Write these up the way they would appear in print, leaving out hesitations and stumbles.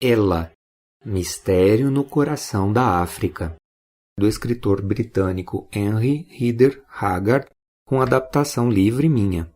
Ela, Mistério no Coração da África, do escritor britânico Henry Rider Haggard, com adaptação livre minha.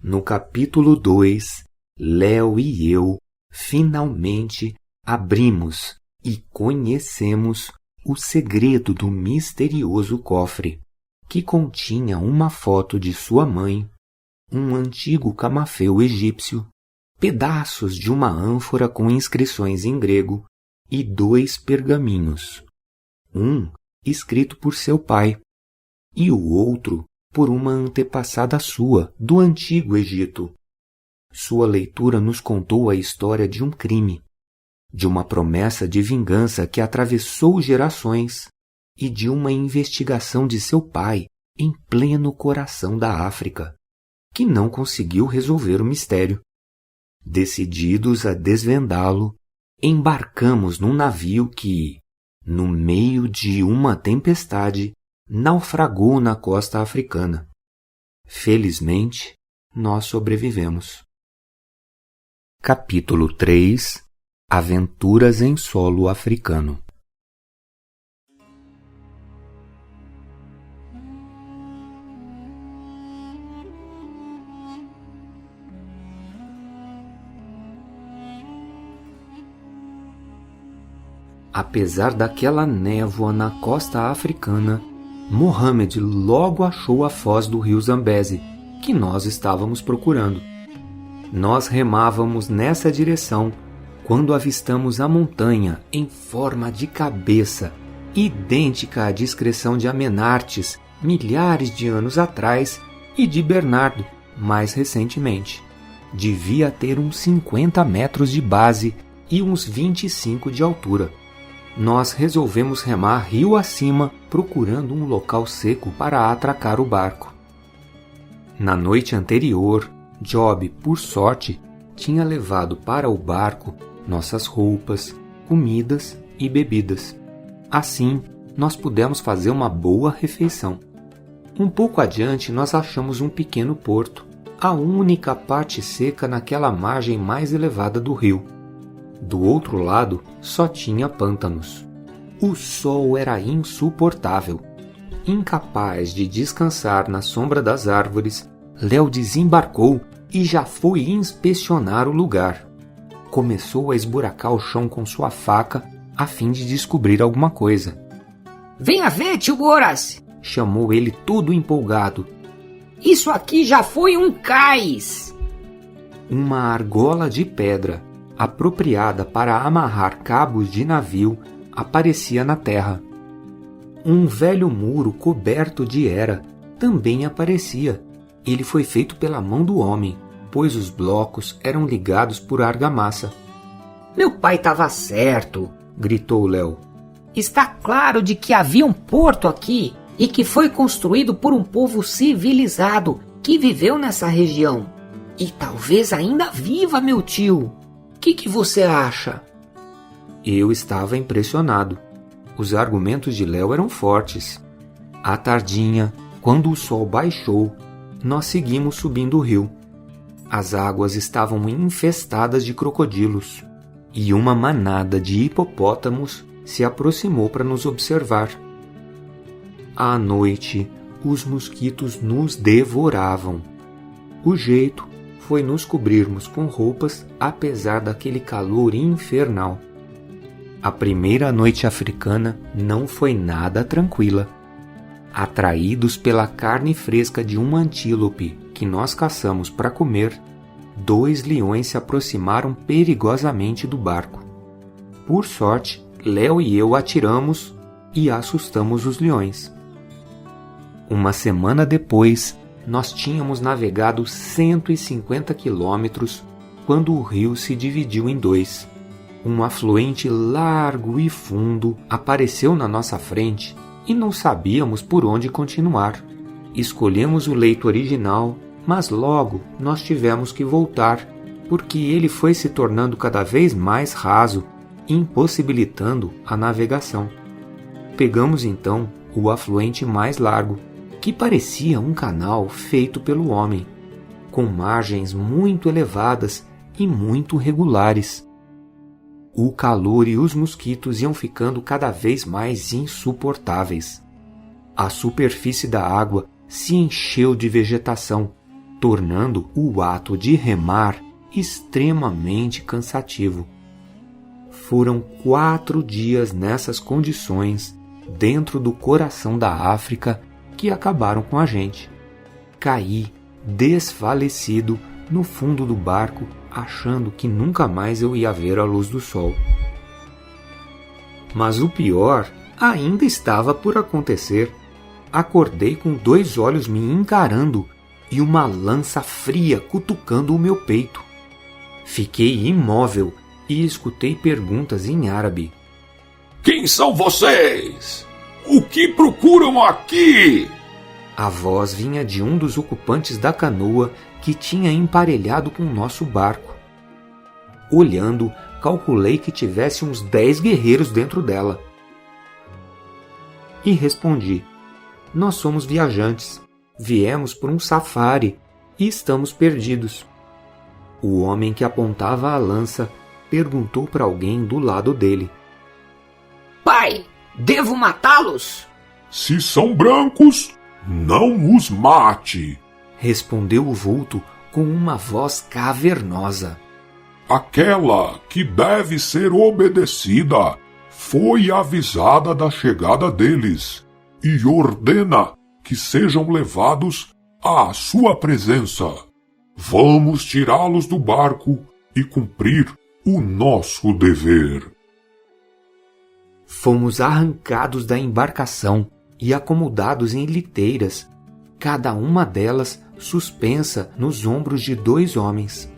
No capítulo 2, Léo e eu finalmente abrimos e conhecemos o segredo do misterioso cofre, que continha uma foto de sua mãe, um antigo camafeu egípcio, pedaços de uma ânfora com inscrições em grego e 2 pergaminhos, um escrito por seu pai e o outro por uma antepassada sua do Antigo Egito. Sua leitura nos contou a história de um crime, de uma promessa de vingança que atravessou gerações e de uma investigação de seu pai em pleno coração da África, que não conseguiu resolver o mistério. Decididos a desvendá-lo, embarcamos num navio que, no meio de uma tempestade, naufragou na costa africana. Felizmente, nós sobrevivemos. Capítulo 3 – Aventuras em solo africano. Apesar daquela névoa na costa africana, Mohammed logo achou a foz do rio Zambeze, que nós estávamos procurando. Nós remávamos nessa direção quando avistamos a montanha em forma de cabeça, idêntica à descrição de Amenartes milhares de anos atrás e de Bernardo mais recentemente. Devia ter uns 50 metros de base e uns 25 de altura. Nós resolvemos remar rio acima, procurando um local seco para atracar o barco. Na noite anterior, Job, por sorte, tinha levado para o barco nossas roupas, comidas e bebidas. Assim, nós pudemos fazer uma boa refeição. Um pouco adiante, nós achamos um pequeno porto, a única parte seca naquela margem mais elevada do rio. Do outro lado, só tinha pântanos. O sol era insuportável. Incapaz de descansar na sombra das árvores, Léo desembarcou e já foi inspecionar o lugar. Começou a esburacar o chão com sua faca a fim de descobrir alguma coisa. Venha ver, tio Boras! Chamou ele todo empolgado. Isso aqui já foi um cais! Uma argola de pedra, apropriada para amarrar cabos de navio, aparecia na terra. Um velho muro coberto de era também aparecia. Ele foi feito pela mão do homem, pois os blocos eram ligados por argamassa. Meu pai estava certo, gritou Léo. Está claro de que havia um porto aqui e que foi construído por um povo civilizado que viveu nessa região. E talvez ainda viva, meu tio. O que você acha? Eu estava impressionado. Os argumentos de Léo eram fortes. À tardinha, quando o sol baixou, nós seguimos subindo o rio. As águas estavam infestadas de crocodilos e uma manada de hipopótamos se aproximou para nos observar. À noite, os mosquitos nos devoravam. O jeito foi nos cobrirmos com roupas apesar daquele calor infernal. A primeira noite africana não foi nada tranquila. Atraídos pela carne fresca de um antílope que nós caçamos para comer, 2 leões se aproximaram perigosamente do barco. Por sorte, Léo e eu atiramos e assustamos os leões. Uma semana depois, nós tínhamos navegado 150 quilômetros quando o rio se dividiu em 2. Um afluente largo e fundo apareceu na nossa frente e não sabíamos por onde continuar. Escolhemos o leito original, mas logo nós tivemos que voltar, porque ele foi se tornando cada vez mais raso, impossibilitando a navegação. Pegamos então o afluente mais largo, que parecia um canal feito pelo homem, com margens muito elevadas e muito regulares. O calor e os mosquitos iam ficando cada vez mais insuportáveis. A superfície da água se encheu de vegetação, tornando o ato de remar extremamente cansativo. Foram 4 dias nessas condições, dentro do coração da África, que acabaram com a gente. Caí, desfalecido, no fundo do barco, achando que nunca mais eu ia ver a luz do sol. Mas o pior ainda estava por acontecer. Acordei com 2 olhos me encarando e uma lança fria cutucando o meu peito. Fiquei imóvel e escutei perguntas em árabe. Quem são vocês? O que procuram aqui? A voz vinha de um dos ocupantes da canoa que tinha emparelhado com o nosso barco. Olhando, calculei que tivesse uns 10 guerreiros dentro dela. E respondi: nós somos viajantes, viemos por um safari e estamos perdidos. O homem que apontava a lança perguntou para alguém do lado dele: Pai, devo matá-los? Se são brancos, não os mate, respondeu o vulto com uma voz cavernosa. Aquela que deve ser obedecida foi avisada da chegada deles e ordena que sejam levados à sua presença. Vamos tirá-los do barco e cumprir o nosso dever. Fomos arrancados da embarcação e acomodados em liteiras, cada uma delas suspensa nos ombros de 2 homens.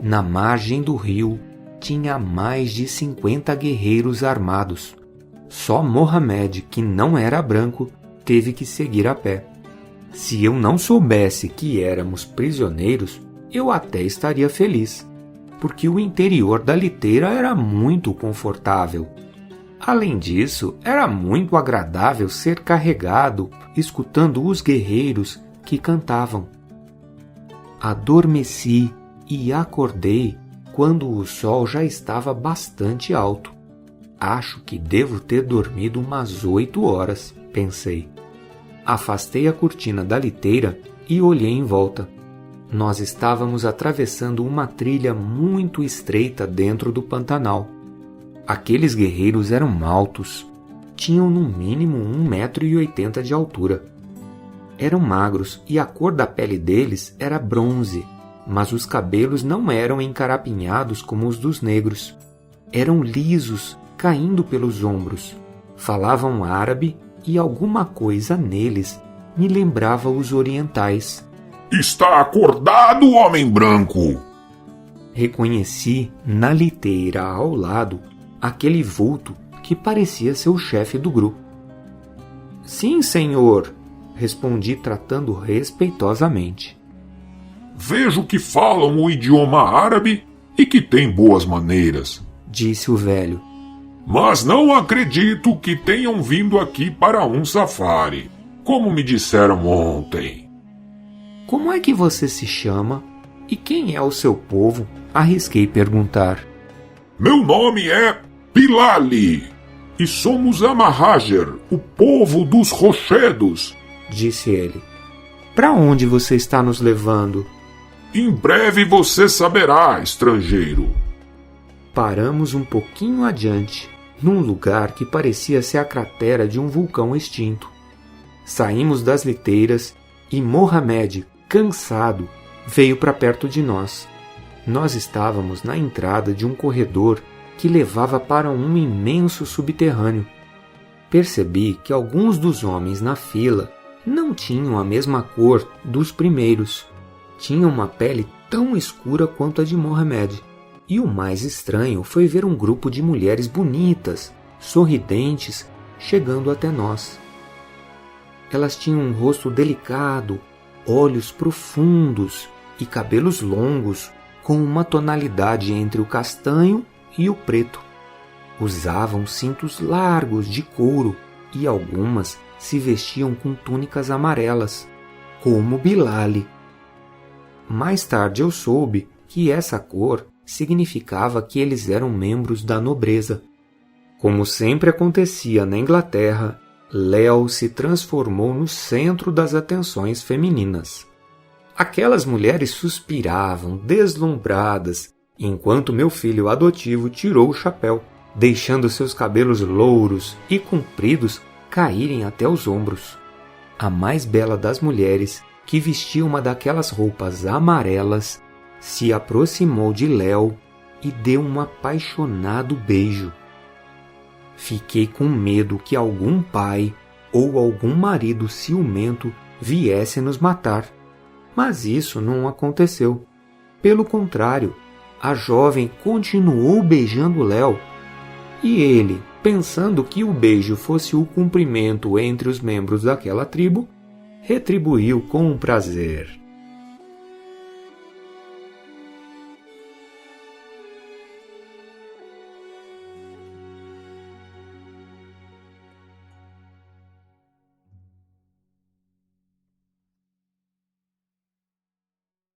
Na margem do rio tinha mais de 50 guerreiros armados. Só Mohamed, que não era branco, teve que seguir a pé. Se eu não soubesse que éramos prisioneiros, eu até estaria feliz, porque o interior da liteira era muito confortável. Além disso, era muito agradável ser carregado, escutando os guerreiros que cantavam. Adormeci e acordei quando o sol já estava bastante alto. Acho que devo ter dormido umas 8 horas, pensei. Afastei a cortina da liteira e olhei em volta. Nós estávamos atravessando uma trilha muito estreita dentro do Pantanal. Aqueles guerreiros eram altos, tinham no mínimo 1,80 m de altura. Eram magros e a cor da pele deles era bronze, mas os cabelos não eram encarapinhados como os dos negros. Eram lisos, caindo pelos ombros. Falavam árabe e alguma coisa neles me lembrava os orientais. Está acordado, homem branco! Reconheci na liteira ao lado aquele vulto que parecia ser o chefe do grupo. Sim, senhor, respondi tratando respeitosamente. Vejo que falam o idioma árabe e que têm boas maneiras, disse o velho. Mas não acredito que tenham vindo aqui para um safari, como me disseram ontem. Como é que você se chama? E quem é o seu povo? Arrisquei perguntar. Meu nome é Bilali, e somos Amahajer, o povo dos rochedos, disse ele. Para onde você está nos levando? Em breve você saberá, estrangeiro. Paramos um pouquinho adiante, num lugar que parecia ser a cratera de um vulcão extinto. Saímos das liteiras e Mohamed, cansado, veio para perto de nós. Nós estávamos na entrada de um corredor que levava para um imenso subterrâneo. Percebi que alguns dos homens na fila não tinham a mesma cor dos primeiros. Tinham uma pele tão escura quanto a de Mohamed. E o mais estranho foi ver um grupo de mulheres bonitas, sorridentes, chegando até nós. Elas tinham um rosto delicado, olhos profundos e cabelos longos, com uma tonalidade entre o castanho e o preto. Usavam cintos largos de couro e algumas se vestiam com túnicas amarelas, como Bilali. Mais tarde eu soube que essa cor significava que eles eram membros da nobreza. Como sempre acontecia na Inglaterra, Léo se transformou no centro das atenções femininas. Aquelas mulheres suspiravam, deslumbradas, enquanto meu filho adotivo tirou o chapéu, deixando seus cabelos louros e compridos caírem até os ombros. A mais bela das mulheres, que vestia uma daquelas roupas amarelas, se aproximou de Léo e deu um apaixonado beijo. Fiquei com medo que algum pai ou algum marido ciumento viesse nos matar, mas isso não aconteceu. Pelo contrário, a jovem continuou beijando Léo, e ele, pensando que o beijo fosse o cumprimento entre os membros daquela tribo, retribuiu com prazer.